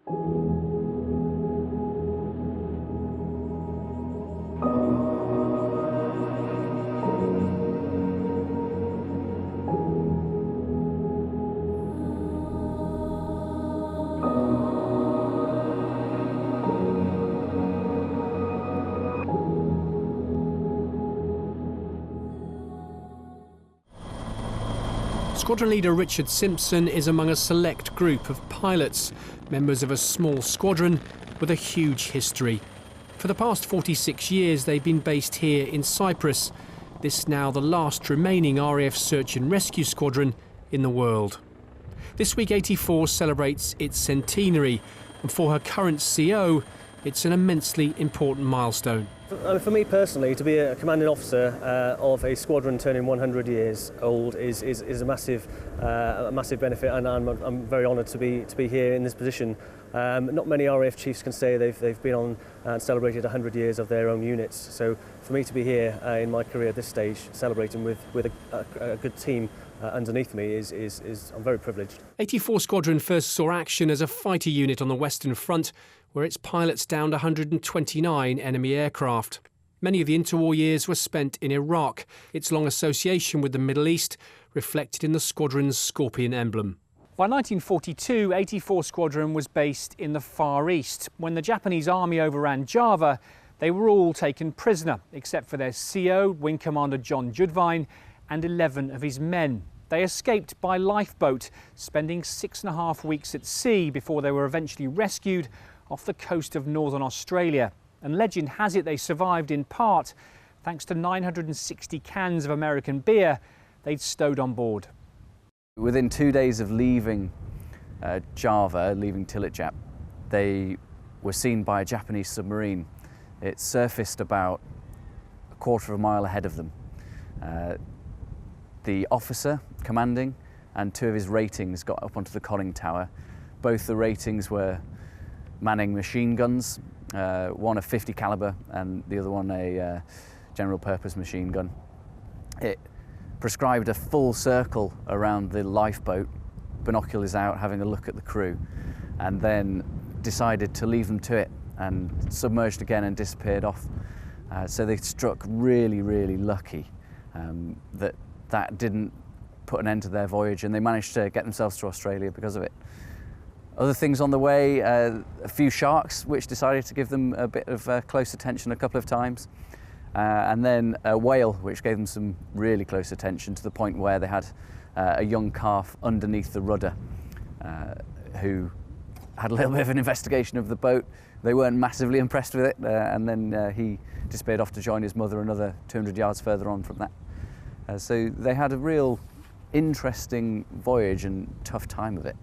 Squadron leader Richard Simpson is among a select group of pilots, members of a small squadron with a huge history. For the past 46 years they've been based here in Cyprus, this now the last remaining RAF search and rescue squadron in the world. This week 84 celebrates its centenary, and for her current CO it's an immensely important milestone. For me personally, to be a commanding officer of a squadron turning 100 years old is a massive benefit, and I'm very honoured to be here in this position. Not many RAF chiefs can say they've been on and celebrated 100 years of their own units. So for me to be here in my career at this stage, celebrating with a good team underneath me is I'm very privileged. 84 Squadron first saw action as a fighter unit on the Western Front, where its pilots downed 129 enemy aircraft. Many of the interwar years were spent in Iraq, its long association with the Middle East reflected in the squadron's scorpion emblem. By 1942, 84 Squadron was based in the Far East. When the Japanese army overran Java, they were all taken prisoner, except for their CO, Wing Commander John Judvine, and 11 of his men. They escaped by lifeboat, spending 6.5 weeks at sea before they were eventually rescued off the coast of northern Australia. And legend has it they survived in part thanks to 960 cans of American beer they'd stowed on board. Within 2 days of leaving Java, leaving Tilitjap, they were seen by a Japanese submarine. It surfaced about a quarter of a mile ahead of them. The officer commanding and 2 of his ratings got up onto the conning tower. Both the ratings were manning machine guns, one a 50 caliber and the other one a general purpose machine gun. It prescribed a full circle around the lifeboat, binoculars out, having a look at the crew, and then decided to leave them to it and submerged again and disappeared off. So they struck really, really lucky that didn't put an end to their voyage, and they managed to get themselves to Australia because of it. Other things on the way, a few sharks which decided to give them a bit of close attention a couple of times, and then a whale which gave them some really close attention to the point where they had a young calf underneath the rudder who had a little bit of an investigation of the boat. They weren't massively impressed with it, and then he disappeared off to join his mother another 200 yards further on from that. So they had a real interesting voyage and tough time of it.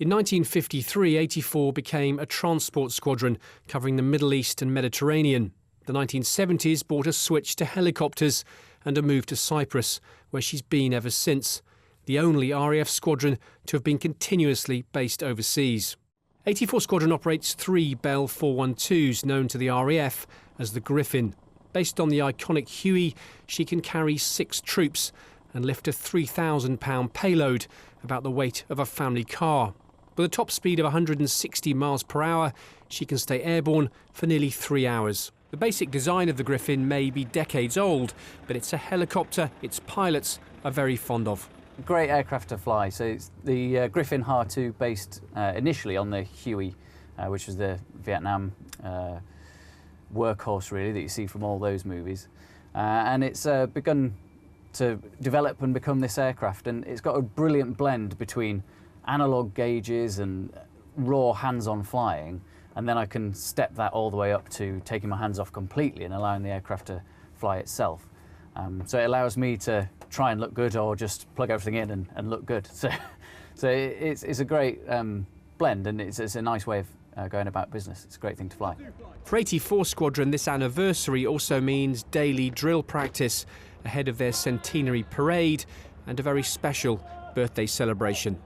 In 1953, 84 became a transport squadron covering the Middle East and Mediterranean. The 1970s brought a switch to helicopters and a move to Cyprus, where she's been ever since, the only RAF squadron to have been continuously based overseas. 84 Squadron operates 3 Bell 412s known to the RAF as the Griffon. Based on the iconic Huey, she can carry 6 troops and lift a 3,000-pound payload, about the weight of a family car. With a top speed of 160 miles per hour, she can stay airborne for nearly 3 hours. The basic design of the Griffon may be decades old, but it's a helicopter its pilots are very fond of. Great aircraft to fly. So it's the Griffon Ha-2 based initially on the Huey, which was the Vietnam workhorse really that you see from all those movies. And it's begun to develop and become this aircraft, and it's got a brilliant blend between analog gauges and raw hands-on flying, and then I can step that all the way up to taking my hands off completely and allowing the aircraft to fly itself. So it allows me to try and look good or just plug everything in and look good. So it's a great blend, and it's a nice way of going about business. It's a great thing to fly. For 84 Squadron, this anniversary also means daily drill practice ahead of their centenary parade and a very special birthday celebration.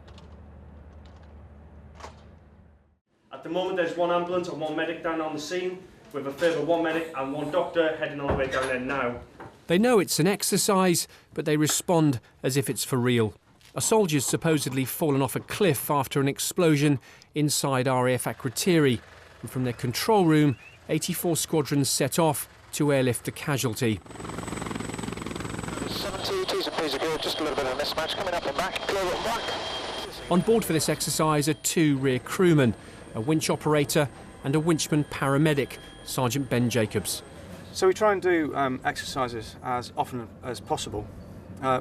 At the moment there's 1 ambulance and 1 medic down on the scene, with a further 1 medic and 1 doctor heading all the way down there now. They know it's an exercise, but they respond as if it's for real. A soldier's supposedly fallen off a cliff after an explosion inside RAF Akrotiri, and from their control room, 84 Squadron set off to airlift the casualty. 70, T's and P's are good, just a little bit of a mismatch, coming up and back, clear up and back. On board for this exercise are 2 rear crewmen, a winch operator and a winchman paramedic, Sergeant Ben Jacobs. So we try and do exercises as often as possible,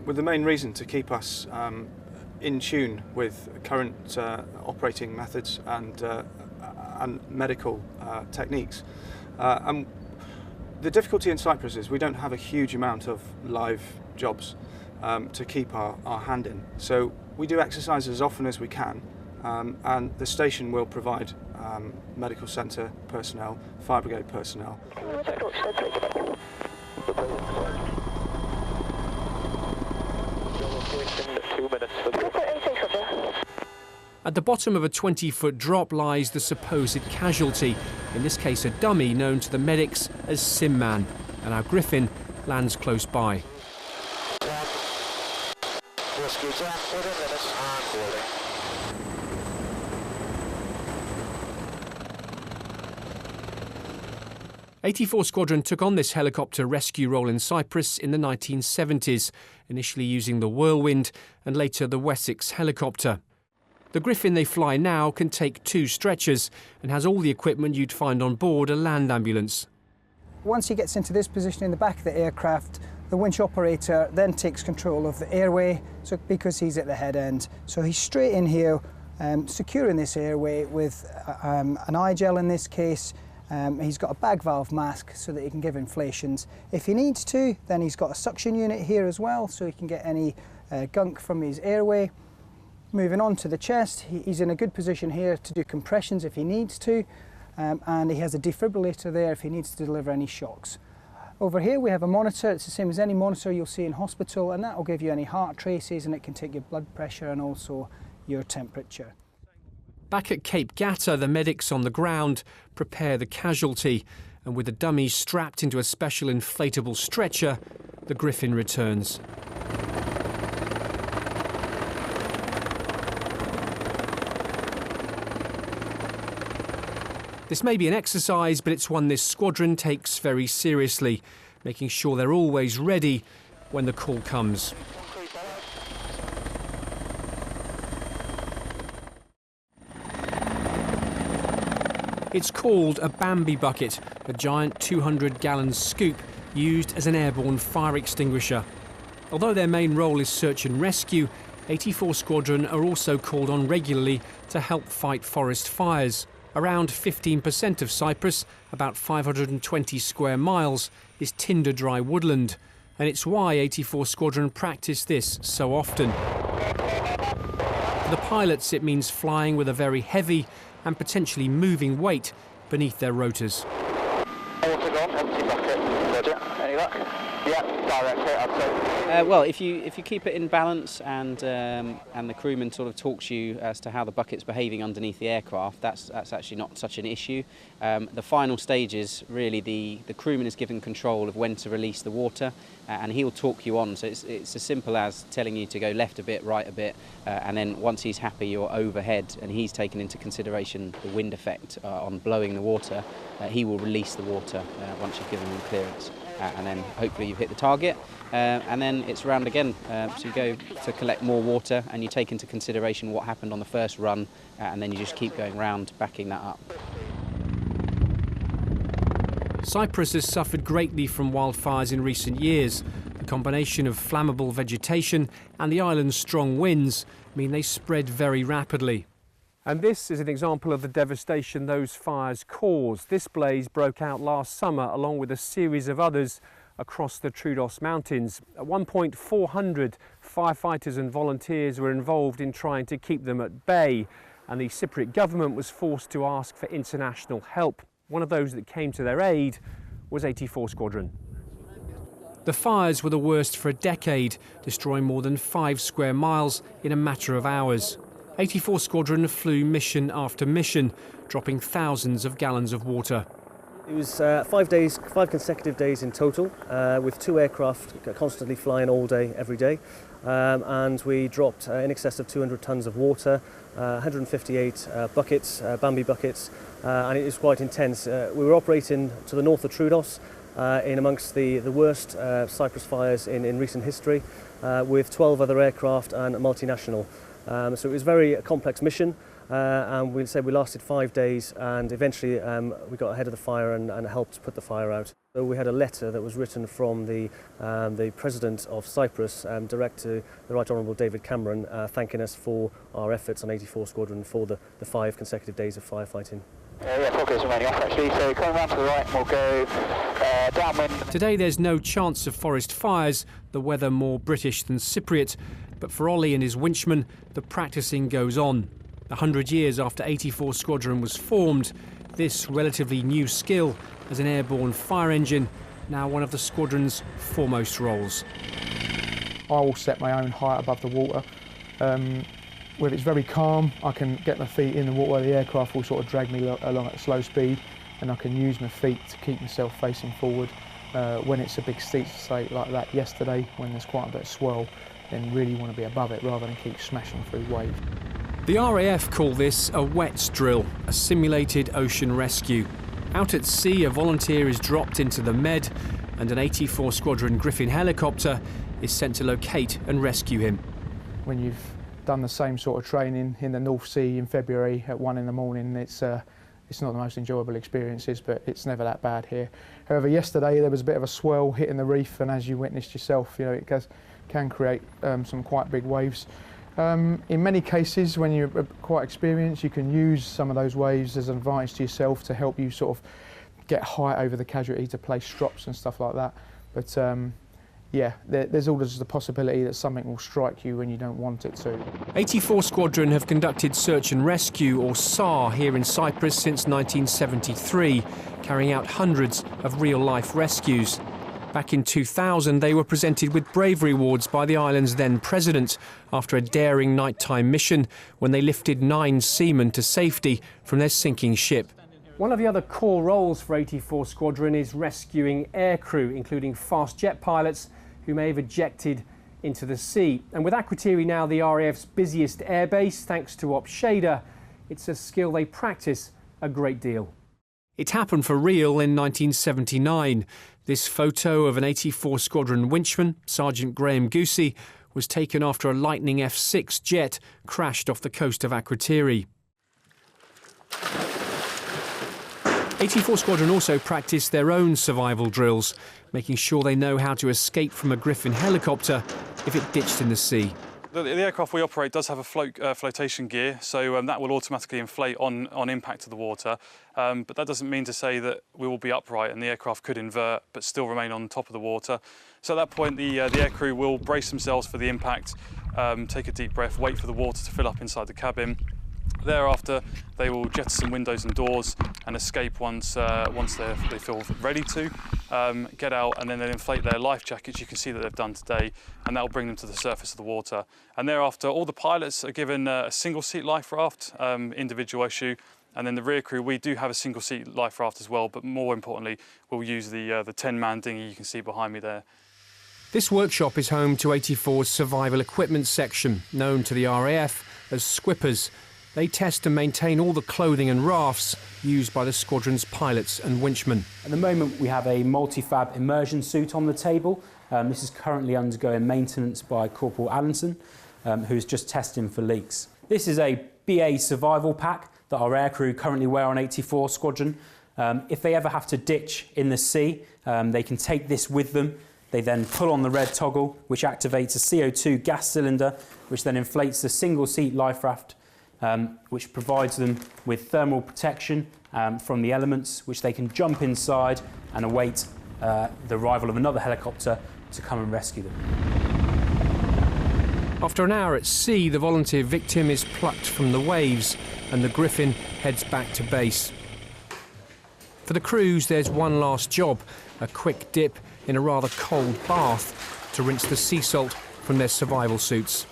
with the main reason to keep us in tune with current operating methods and medical techniques. And the difficulty in Cyprus is we don't have a huge amount of live jobs to keep our hand in. So we do exercises as often as we can, and the station will provide medical centre personnel, fire brigade personnel. At the bottom of a 20-foot drop lies the supposed casualty, in this case a dummy known to the medics as Sim Man, and our Griffon lands close by. Rescue down, within limits and boarding. '84 Squadron took on this helicopter rescue role in Cyprus in the 1970s, initially using the Whirlwind and later the Wessex helicopter. The Griffon they fly now can take 2 stretchers and has all the equipment you'd find on board a land ambulance. Once he gets into this position in the back of the aircraft, the winch operator then takes control of the airway, so because he's at the head end. So he's straight in here, securing this airway with an eye gel in this case. He's got a bag valve mask so that he can give inflations. If he needs to, then he's got a suction unit here as well, so he can get any gunk from his airway. Moving on to the chest, he's in a good position here to do compressions if he needs to, and he has a defibrillator there if he needs to deliver any shocks. Over here we have a monitor. It's the same as any monitor you'll see in hospital, and that will give you any heart traces, and it can take your blood pressure and also your temperature. Back at Cape Gata, the medics on the ground prepare the casualty, and with the dummy strapped into a special inflatable stretcher, the Griffon returns. This may be an exercise, but it's one this squadron takes very seriously, making sure they're always ready when the call comes. It's called a Bambi bucket, a giant 200-gallon scoop used as an airborne fire extinguisher. Although their main role is search and rescue, 84 Squadron are also called on regularly to help fight forest fires. Around 15% of Cyprus, about 520 square miles, is tinder-dry woodland, and it's why 84 Squadron practice this so often. For the pilots, it means flying with a very heavy and potentially moving weight beneath their rotors. Water gone, empty bucket. Roger. Any luck? Yeah, direct hit, I'd say. Well, if you keep it in balance and the crewman sort of talks you as to how the bucket's behaving underneath the aircraft, that's actually not such an issue. The final stage is really the crewman is given control of when to release the water, and he'll talk you on. So it's as simple as telling you to go left a bit, right a bit, and then once he's happy you're overhead and he's taken into consideration the wind effect on blowing the water, he will release the water once you've given him clearance. And then hopefully you've hit the target, and then it's round again. So you go to collect more water and you take into consideration what happened on the first run, and then you just keep going round, backing that up. Cyprus has suffered greatly from wildfires in recent years. The combination of flammable vegetation and the island's strong winds mean they spread very rapidly. And this is an example of the devastation those fires caused. This blaze broke out last summer along with a series of others across the Troodos Mountains. At one point, 400 firefighters and volunteers were involved in trying to keep them at bay, and the Cypriot government was forced to ask for international help. One of those that came to their aid was 84 Squadron. The fires were the worst for a decade, destroying more than 5 square miles in a matter of hours. 84 Squadron flew mission after mission, dropping thousands of gallons of water. It was 5 consecutive days in total, with 2 aircraft constantly flying all day, every day. and we dropped in excess of 200 tonnes of water, 158 buckets, Bambi buckets, and it was quite intense. We were operating to the north of Troodos, in amongst the worst Cyprus fires in recent history, with 12 other aircraft and a multinational. So it was a very complex mission, and we said we lasted 5 days, and eventually we got ahead of the fire and helped put the fire out. So we had a letter that was written from the President of Cyprus direct to the Right Honourable David Cameron, thanking us for our efforts on 84 Squadron for the 5 consecutive days of firefighting. Yeah, focus remaining off actually, so coming round to the right, we'll go downwind. Today there's no chance of forest fires, the weather more British than Cypriot, but for Ollie and his winchman, the practising goes on. 100 years after 84 Squadron was formed, this relatively new skill as an airborne fire engine, now one of the squadron's foremost roles. I will set my own height above the water. When it's very calm, I can get my feet in the water. The aircraft will sort of drag me along at a slow speed, and I can use my feet to keep myself facing forward. When it's a big steep slate like that yesterday, when there's quite a bit of swirl, then really want to be above it rather than keep smashing through waves. The RAF call this a WETS drill, a simulated ocean rescue. Out at sea, a volunteer is dropped into the Med, and an 84 Squadron Griffon helicopter is sent to locate and rescue him. When you've done the same sort of training in the North Sea in February at 1 in the morning, it's not the most enjoyable experiences, but it's never that bad here. However, yesterday there was a bit of a swell hitting the reef, and as you witnessed yourself, you know, it can create some quite big waves. In many cases, when you're quite experienced, you can use some of those waves as an advantage to yourself to help you sort of get height over the casualty, to place strops and stuff like that. But yeah, there's always the possibility that something will strike you when you don't want it to. 84 Squadron have conducted search and rescue, or SAR, here in Cyprus since 1973, carrying out hundreds of real-life rescues. Back in 2000, they were presented with bravery awards by the island's then president after a daring nighttime mission when they lifted 9 seamen to safety from their sinking ship. One of the other core roles for 84 Squadron is rescuing aircrew, including fast jet pilots who may have ejected into the sea. And with Akrotiri now the RAF's busiest airbase, thanks to Op Shader, it's a skill they practice a great deal. It happened for real in 1979. This photo of an 84 Squadron winchman, Sergeant Graham Goosey, was taken after a Lightning F6 jet crashed off the coast of Akrotiri. 84 Squadron also practice their own survival drills, making sure they know how to escape from a Griffon helicopter if it ditched in the sea. The aircraft we operate does have a flotation gear, so that will automatically inflate on impact to the water. But that doesn't mean to say that we will be upright and the aircraft could invert but still remain on top of the water. So at that point, the aircrew will brace themselves for the impact, take a deep breath, wait for the water to fill up inside the cabin. Thereafter, they will jettison windows and doors and escape once they feel ready to. Get out, and then they'll inflate their life jackets. You can see that they've done today, and that will bring them to the surface of the water. And thereafter, all the pilots are given a single-seat life raft, individual issue, and then the rear crew, we do have a single-seat life raft as well, but more importantly, we'll use the 10-man dinghy you can see behind me there. This workshop is home to 84's survival equipment section, known to the RAF as Squippers. They test and maintain all the clothing and rafts used by the squadron's pilots and winchmen. At the moment, we have a multi-fab immersion suit on the table. This is currently undergoing maintenance by Corporal Allenson, who's just testing for leaks. This is a BA survival pack that our aircrew currently wear on 84 Squadron. If they ever have to ditch in the sea, they can take this with them. They then pull on the red toggle, which activates a CO2 gas cylinder, which then inflates the single-seat life raft, which provides them with thermal protection from the elements, which they can jump inside and await the arrival of another helicopter to come and rescue them. After an hour at sea, the volunteer victim is plucked from the waves and the Griffon heads back to base. For the crews, there's one last job, a quick dip in a rather cold bath to rinse the sea salt from their survival suits.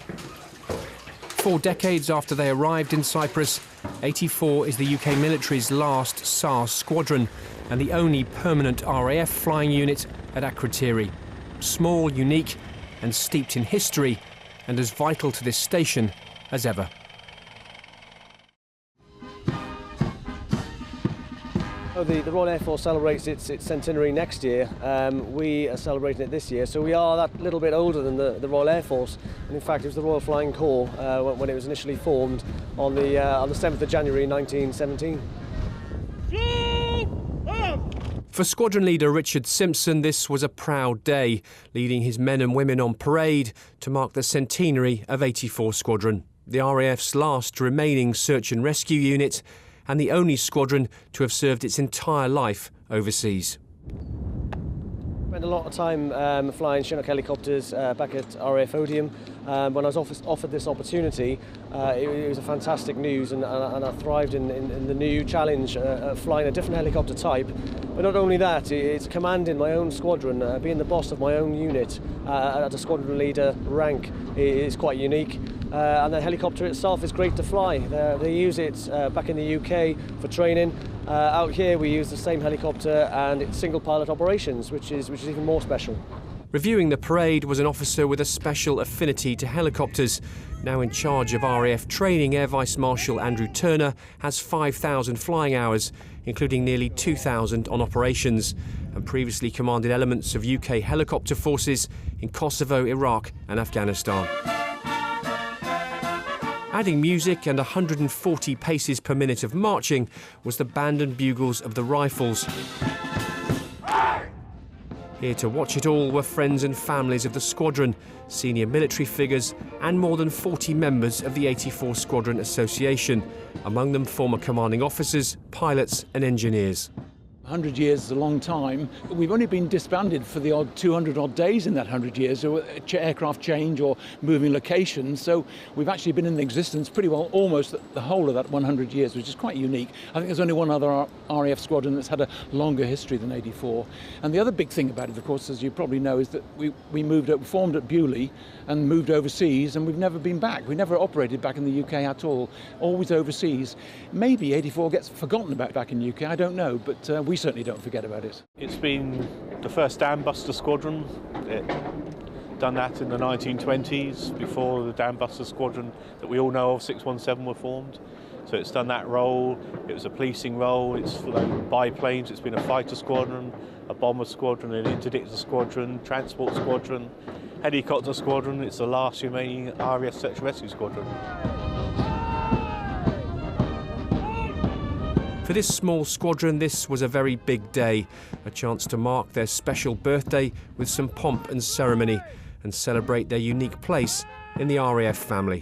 4 decades after they arrived in Cyprus, 84 is the UK military's last SAR squadron and the only permanent RAF flying unit at Akrotiri. Small, unique and steeped in history, and as vital to this station as ever. The Royal Air Force celebrates its centenary next year. We are celebrating it this year, so we are that little bit older than the Royal Air Force. And in fact, it was the Royal Flying Corps when it was initially formed on the 7th of January 1917. For Squadron leader Richard Simpson, this was a proud day, leading his men and women on parade to mark the centenary of 84 Squadron, the RAF's last remaining search and rescue unit, and the only squadron to have served its entire life overseas. I spent a lot of time flying Chinook helicopters back at RAF Odium. When I was offered this opportunity, it was a fantastic news, and I thrived in the new challenge of flying a different helicopter type. But not only that, it's commanding my own squadron, being the boss of my own unit at a squadron leader rank is quite unique. And the helicopter itself is great to fly. They use it back in the UK for training. Out here we use the same helicopter, and it's single pilot operations, which is even more special. Reviewing the parade was an officer with a special affinity to helicopters. Now in charge of RAF training, Air Vice Marshal Andrew Turner has 5,000 flying hours, including nearly 2,000 on operations, and previously commanded elements of UK helicopter forces in Kosovo, Iraq and Afghanistan. Adding music and 140 paces per minute of marching was the band and bugles of the Rifles. Here to watch it all were friends and families of the squadron, senior military figures and more than 40 members of the 84 Squadron Association, among them former commanding officers, pilots and engineers. 100 years is a long time. We've only been disbanded for the odd 200 odd days in that 100 years, so aircraft change or moving locations. So we've actually been in existence pretty well almost the whole of that 100 years, which is quite unique. I think there's only one other RAF squadron that's had a longer history than 84. And the other big thing about it, of course, as you probably know, is that we formed at Bewley and moved overseas, and we've never been back. We never operated back in the UK at all, always overseas. Maybe 84 gets forgotten about back in the UK, I don't know, but we certainly don't forget about it. It's been the first dambuster squadron. It done that in the 1920s, before the dambuster squadron that we all know of, 617, were formed. So it's done that role. It was a policing role. It's flown biplanes. It's been a fighter squadron, a bomber squadron, an interdictor squadron, transport squadron, helicopter squadron. It's the last remaining RAF search and rescue squadron. For this small squadron, this was a very big day, a chance to mark their special birthday with some pomp and ceremony and celebrate their unique place in the RAF family.